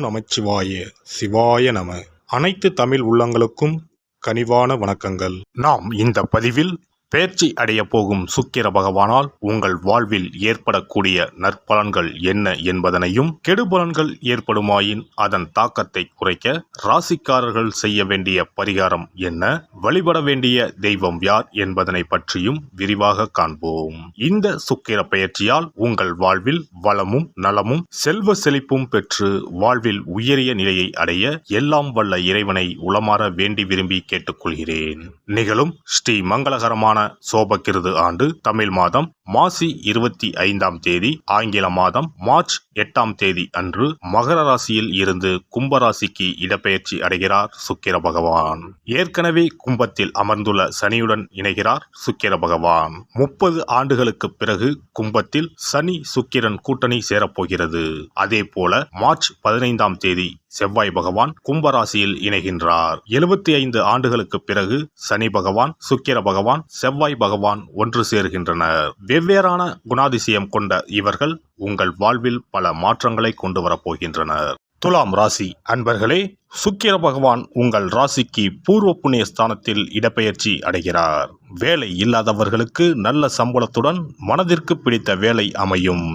ஓம் நமச்சிவாய சிவாய நம. அனைத்து தமிழ் உள்ளங்களுக்கும் கனிவான வணக்கங்கள். நாம் இந்த பதிவில் பெயர்ச்சி அடைய போகும் சுக்கிர பகவானால் உங்கள் வாழ்வில் ஏற்படக்கூடிய நற்பலன்கள் என்ன என்பதனையும், கெடுபலன்கள் ஏற்படுமாயின் அதன் தாக்கத்தை குறைக்க ராசிக்காரர்கள் செய்ய வேண்டிய பரிகாரம் என்ன, வழிபட வேண்டிய தெய்வம் யார் என்பதனை பற்றியும் விரிவாக காண்போம். இந்த சுக்கிர பெயர்ச்சியால் உங்கள் வாழ்வில் வளமும் நலமும் செல்வ செழிப்பும் பெற்று வாழ்வில் உயரிய நிலையை அடைய எல்லாம் வல்ல இறைவனை உளமாற வேண்டி விரும்பி கேட்டுக்கொள்கிறேன். நிகழும் ஸ்ரீ மங்களகரமான சோபகிருது ஆண்டு தமிழ் மாதம் மாசி 25ஆம் தேதி, ஆங்கில மாதம் மார்ச் 8ஆம் தேதி அன்று மகர ராசியில் இருந்து கும்பராசிக்கு இடப்பெயர்ச்சி அடைகிறார் சுக்கிர பகவான். ஏற்கனவே கும்பத்தில் அமர்ந்துள்ள சனியுடன் இணைகிறார் சுக்கிர பகவான். 30 ஆண்டுகளுக்கு பிறகு கும்பத்தில் சனி சுக்கிரன் கூட்டணி சேரப்போகிறது. அதே போல மார்ச் 15ஆம் தேதி செவ்வாய் பகவான் கும்பராசியில் இணைகின்றார். 75 ஆண்டுகளுக்கு பிறகு சனி பகவான், சுக்கிர பகவான், செவ்வாய் பகவான் ஒன்று சேர்கின்றனர். வெவ்வேறான குணாதிசயம் கொண்ட இவர்கள் உங்கள் வாழ்வில் பல மாற்றங்களை கொண்டு வரப்போகின்றனர். துலாம் ராசி அன்பர்களே, சுக்கிர பகவான் உங்கள் ராசிக்கு பூர்வ புண்ணிய ஸ்தானத்தில் இடப்பெயர்ச்சி அடைகிறார். வேலை இல்லாதவர்களுக்கு நல்ல சம்பளத்துடன் மனதிற்கு பிடித்த வேலை அமையும்.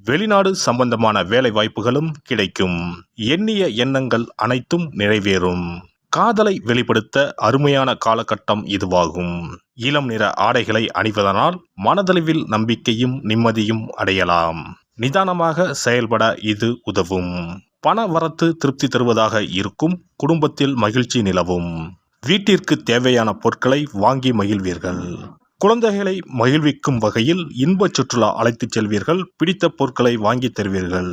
வெளிநாடு சம்பந்தமான வேலை வாய்ப்புகளும் கிடைக்கும். எண்ணிய எண்ணங்கள் அனைத்தும் நிறைவேறும். காதலை வெளிப்படுத்த அருமையான காலகட்டம் இதுவாகும். இளம் நிற ஆடைகளை அணிவதனால் மனதளவில் நம்பிக்கையும் நிம்மதியும் அடையலாம். நிதானமாக செயல்பட இது உதவும். பண வரத்து திருப்தி தருவதாக இருக்கும். குடும்பத்தில் மகிழ்ச்சி நிலவும். வீட்டிற்கு தேவையான பொருட்களை வாங்கி மகிழ்வீர்கள். குழந்தைகளை மகிழ்விக்கும் வகையில் இன்ப சுற்றுலா அழைத்துச் செல்வீர்கள். பிடித்த பொருட்களை வாங்கி தருவீர்கள்.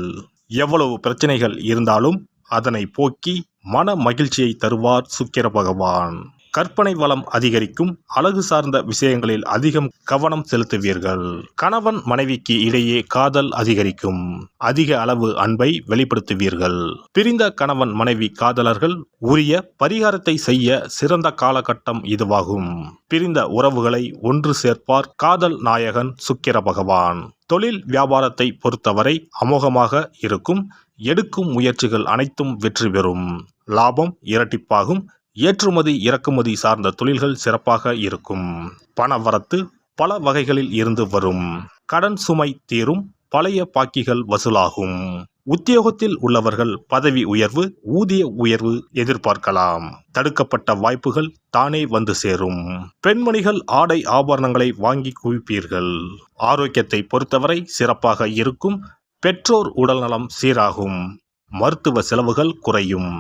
எவ்வளவு பிரச்சனைகள் இருந்தாலும் அதனை போக்கி மன மகிழ்ச்சியை தருவார் சுக்கிர பகவான். கற்பனை வளம் அதிகரிக்கும். அழகு சார்ந்த விஷயங்களில் அதிகம் கவனம் செலுத்துவீர்கள். கணவன் மனைவிக்கு இடையே காதல் அதிகரிக்கும். அதிக அளவு அன்பை வெளிப்படுத்துவீர்கள். பிரிந்த கணவன் மனைவி காதலர்கள் உரிய பரிகாரத்தை செய்ய சிறந்த காலகட்டம் இதுவாகும். பிரிந்த உறவுகளை ஒன்று சேர்ப்பார் காதல் நாயகன் சுக்கிர பகவான். தொழில் வியாபாரத்தை பொறுத்தவரை அமோகமாக இருக்கும். எடுக்கும் முயற்சிகள் அனைத்தும் வெற்றி பெறும். லாபம் இரட்டிப்பாகும். ஏற்றுமதி இறக்குமதி சார்ந்த தொழில்கள் சிறப்பாக இருக்கும். பண வரத்து பல வகைகளில் இருந்து வரும். கடன் சுமை தீரும். பழைய பாக்கிகள் வசூலாகும். உத்தியோகத்தில் உள்ளவர்கள் பதவி உயர்வு, ஊதிய உயர்வு எதிர்பார்க்கலாம். தடுக்கப்பட்ட வாய்ப்புகள் தானே வந்து சேரும். பெண்மணிகள் ஆடை ஆபரணங்களை வாங்கி குவிப்பீர்கள். ஆரோக்கியத்தை பொறுத்தவரை சிறப்பாக இருக்கும். பெற்றோர் உடல்நலம் சீராகும். மருத்துவ செலவுகள் குறையும்.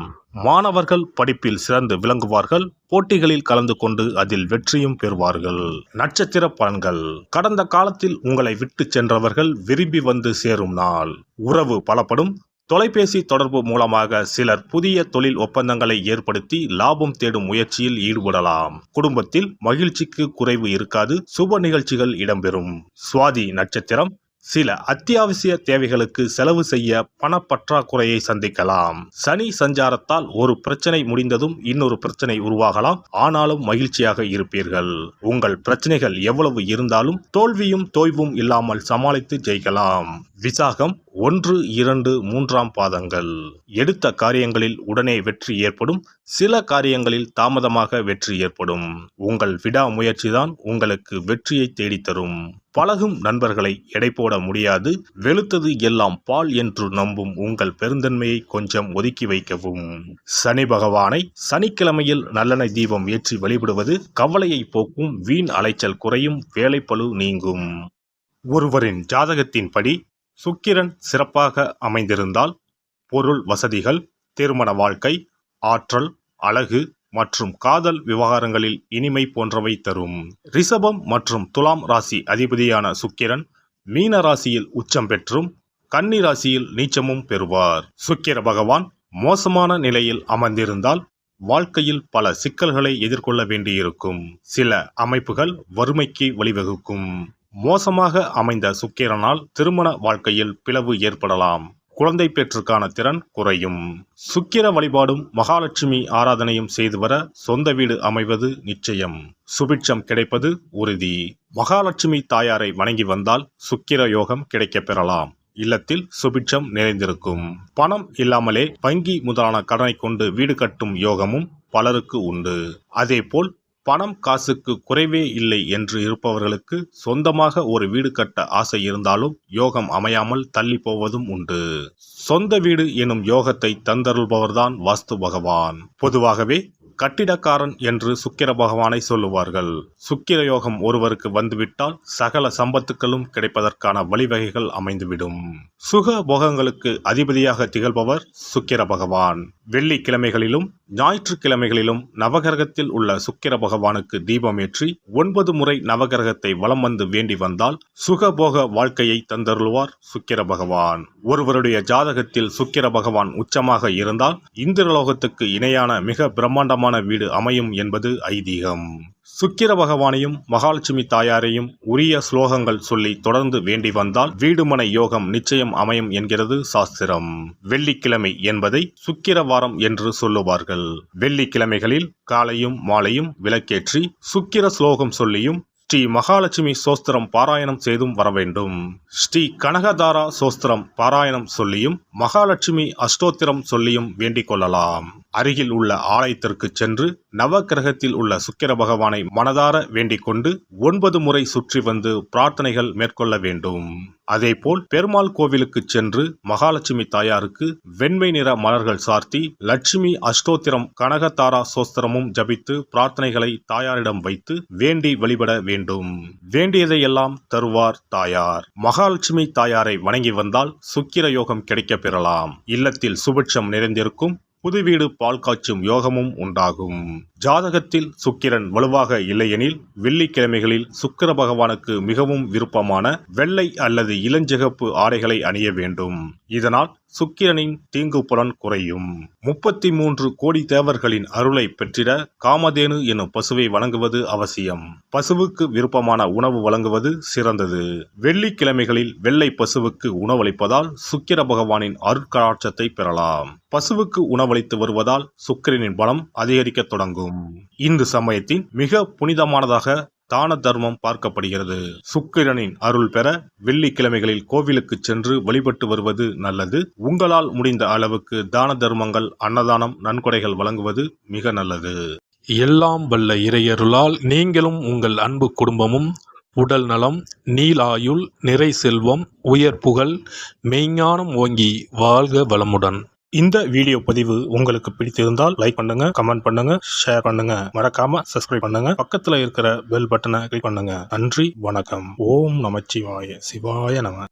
மாணவர்கள் படிப்பில் சிறந்து விளங்குவார்கள். போட்டிகளில் கலந்து கொண்டு அதில் வெற்றியும் பெறுவார்கள். நட்சத்திர பலன்கள். கடந்த காலத்தில் உங்களை விட்டு சென்றவர்கள் விரும்பி வந்து சேரும் நாள். உறவு பலப்படும். தொலைபேசி தொடர்பு மூலமாக சிலர் புதிய தொழில் ஒப்பந்தங்களை ஏற்படுத்தி லாபம் தேடும் முயற்சியில் ஈடுபடலாம். குடும்பத்தில் மகிழ்ச்சிக்கு குறைவு இருக்காது. சுப நிகழ்ச்சிகள் இடம்பெறும். சுவாதி நட்சத்திரம். சில அத்தியாவசிய தேவைகளுக்கு செலவு செய்ய பணப்பற்றாக்குறையை சந்திக்கலாம். சனி சஞ்சாரத்தால் ஒரு பிரச்சனை முடிந்ததும் இன்னொரு பிரச்சனை உருவாகலாம். ஆனாலும் மகிழ்ச்சியாக இருப்பீர்கள். உங்கள் பிரச்சனைகள் எவ்வளவு இருந்தாலும் தோல்வியும் தோய்வும் இல்லாமல் சமாளித்து ஜெயிக்கலாம். விசாகம் 1, 2, 3ஆம் பாதங்கள். எடுத்த காரியங்களில் உடனே வெற்றி ஏற்படும். சில காரியங்களில் தாமதமாக வெற்றி ஏற்படும். உங்கள் விடாமுயற்சிதான் உங்களுக்கு வெற்றியை தேடித்தரும். பழகும் நண்பர்களை எடை போட முடியாது. வெளுத்தது எல்லாம் பால் என்று நம்பும் உங்கள் பெருந்தன்மையை கொஞ்சம் ஒதுக்கி வைக்கவும். சனி பகவானை சனிக்கிழமையில் நல்லெண்ணெய் தீபம் ஏற்றி வழிபடுவது கவலையை போக்கும். வீண் அலைச்சல் குறையும். வேலைப்பளு நீங்கும். ஒருவரின் ஜாதகத்தின்படி சுக்கிரன் சிறப்பாக அமைந்திருந்தால் பொருள் வசதிகள், திருமண வாழ்க்கை, ஆற்றல், அழகு மற்றும் காதல் விவகாரங்களில் இனிமை போன்றவை தரும். ரிஷபம் மற்றும் துலாம் ராசி அதிபதியான சுக்கிரன் மீன ராசியில் உச்சம் பெற்றும் கன்னி ராசியில் நீச்சமும் பெறுவார். சுக்கிர பகவான் மோசமான நிலையில் அமர்ந்திருந்தால் வாழ்க்கையில் பல சிக்கல்களை எதிர்கொள்ள வேண்டியிருக்கும். சில அமைப்புகள் வறுமைக்கு வழிவகுக்கும். மோசமாக அமைந்த சுக்கிரனால் திருமண வாழ்க்கையில் பிளவு ஏற்படலாம். குழந்தை பேற்றுக்கான திறன் குறையும். சுக்கிர வழிபாடும் மகாலட்சுமி ஆராதனையும் செய்து வர சொந்த வீடு அமைவது நிச்சயம். சுபிட்சம் கிடைப்பது உறுதி. மகாலட்சுமி தாயாரை வணங்கி வந்தால் சுக்கிர யோகம் கிடைக்கப் பெறலாம். இல்லத்தில் சுபிட்சம் நிறைந்திருக்கும். பணம் இல்லாமலே வங்கி முதலான கடனை கொண்டு வீடு கட்டும் யோகமும் பலருக்கு உண்டு. அதேபோல் பணம் காசுக்கு குறைவே இல்லை என்று இருப்பவர்களுக்கு சொந்தமாக ஒரு வீடு கட்ட ஆசை இருந்தாலும் யோகம் அமையாமல் தள்ளி போவதும் உண்டு. சொந்த வீடு எனும் யோகத்தை தந்தருள்பவர்தான் வாஸ்து பகவான். பொதுவாகவே கட்டிடக்காரன் என்று சுக்கிர பகவானை சொல்லுவார்கள். சுக்கிர யோகம் ஒருவருக்கு வந்துவிட்டால் சகல சம்பத்துக்களும் கிடைப்பதற்கான வழிவகைகள் அமைந்துவிடும். சுக போகங்களுக்கு அதிபதியாக திகழ்பவர் சுக்கிர பகவான். வெள்ளிக்கிழமைகளிலும் ஞாயிற்றுக்கிழமைகளிலும் நவகிரகத்தில் உள்ள சுக்கிர பகவானுக்கு தீபமேற்றி 9 முறை நவகிரகத்தை வலம் வந்து வேண்டி வந்தால் சுகபோக வாழ்க்கையை தந்தருள்வார் சுக்கிர பகவான். ஒருவருடைய ஜாதகத்தில் சுக்கிர பகவான் உச்சமாக இருந்தால் இந்திரலோகத்துக்கு இணையான மிக பிரம்மாண்டமான வீடு அமையும் என்பது ஐதீகம். சுக்கிர பகவானையும் மகாலட்சுமி தாயாரையும் உரிய ஸ்லோகங்கள் சொல்லி தொடர்ந்து வேண்டி வந்தால் வீடுமனை யோகம் நிச்சயம் அமையும் என்கிறது சாஸ்திரம். வெள்ளிக்கிழமை என்பதை சுக்கிர வாரம் என்று சொல்லுவார்கள். வெள்ளிக்கிழமைகளில் காலையும் மாலையும் விளக்கேற்றி சுக்கிர ஸ்லோகம் சொல்லியும் ஸ்ரீ மகாலட்சுமி சோஸ்திரம் பாராயணம் செய்தும் வர வேண்டும். ஸ்ரீ கனகதாரா சோஸ்திரம் பாராயணம் சொல்லியும் மகாலட்சுமி அஷ்டோத்திரம் சொல்லியும் வேண்டிக் கொள்ளலாம். அருகில் உள்ள ஆலயத்திற்கு சென்று நவக்கிரகத்தில் உள்ள சுக்கிர பகவானை மனதார வேண்டிக் கொண்டு 9 முறை சுற்றி வந்து பிரார்த்தனைகள் மேற்கொள்ள வேண்டும். அதேபோல் பெருமாள் கோவிலுக்கு சென்று மகாலட்சுமி தாயாருக்கு வெண்மை நிற மலர்கள் சார்த்தி லட்சுமி அஷ்டோத்திரம் கனகதாரா சோஸ்திரமும் ஜபித்து பிரார்த்தனைகளை தாயாரிடம் வைத்து வேண்டி வழிபட வேண்டும். வேண்டியதையெல்லாம் தருவார் தாயார். மகாலட்சுமி தாயாரை வணங்கி வந்தால் சுக்கிர யோகம் கிடைக்க பெறலாம். இல்லத்தில் சுபிட்சம் நிறைந்திருக்கும். புது வீடு பால் காய்ச்சும் யோகமும் உண்டாகும். ஜாதகத்தில் சுக்கிரன் வலுவாக இல்லையெனில் வெள்ளிக்கிழமைகளில் சுக்கிர பகவானுக்கு மிகவும் விருப்பமான வெள்ளை அல்லது இளஞ்சிகப்பு ஆடைகளை அணிய வேண்டும். இதனால் சுக்கிரனின் தீங்கு புலன் குறையும். 33 கோடி தேவர்களின் அருளை பெற்றிட காமதேனு எனும் பசுவை வழங்குவது அவசியம். பசுவுக்கு விருப்பமான உணவு வழங்குவது சிறந்தது. வெள்ளிக்கிழமைகளில் வெள்ளை பசுவுக்கு உணவளிப்பதால் சுக்கிர பகவானின் அருட்கடாட்சத்தை பெறலாம். பசுவுக்கு உணவளித்து வருவதால் சுக்கிரனின் பலம் அதிகரிக்க தொடங்கும். இந்த சமயத்தின் மிக புனிதமானதாக தான தர்மம் பார்க்கப்படுகிறது. சுக்கிரனின் அருள் பெற வெள்ளிக்கிழமைகளில் கோவிலுக்கு சென்று வழிபட்டு வருவது நல்லது. உங்களால் முடிந்த அளவுக்கு தான தர்மங்கள், அன்னதானம், நன்கொடைகள் வழங்குவது மிக நல்லது. எல்லாம் வல்ல இறையருளால் நீங்களும் உங்கள் அன்பு குடும்பமும் உடல் நலம், நீலாயுள், நிறை செல்வம், உயர் புகழ், மெய்ஞானம் ஓங்கி வாழ்க வளமுடன். இந்த வீடியோ பதிவு உங்களுக்கு பிடித்திருந்தால் லைக் பண்ணுங்க, கமெண்ட் பண்ணுங்க, ஷேர் பண்ணுங்க. மறக்காம சப்ஸ்கிரைப் பண்ணுங்க. பக்கத்துல இருக்கிற பெல் பட்டனை கிளிக் பண்ணுங்க. நன்றி, வணக்கம். ஓம் நமச்சிவாய. சிவாய நம.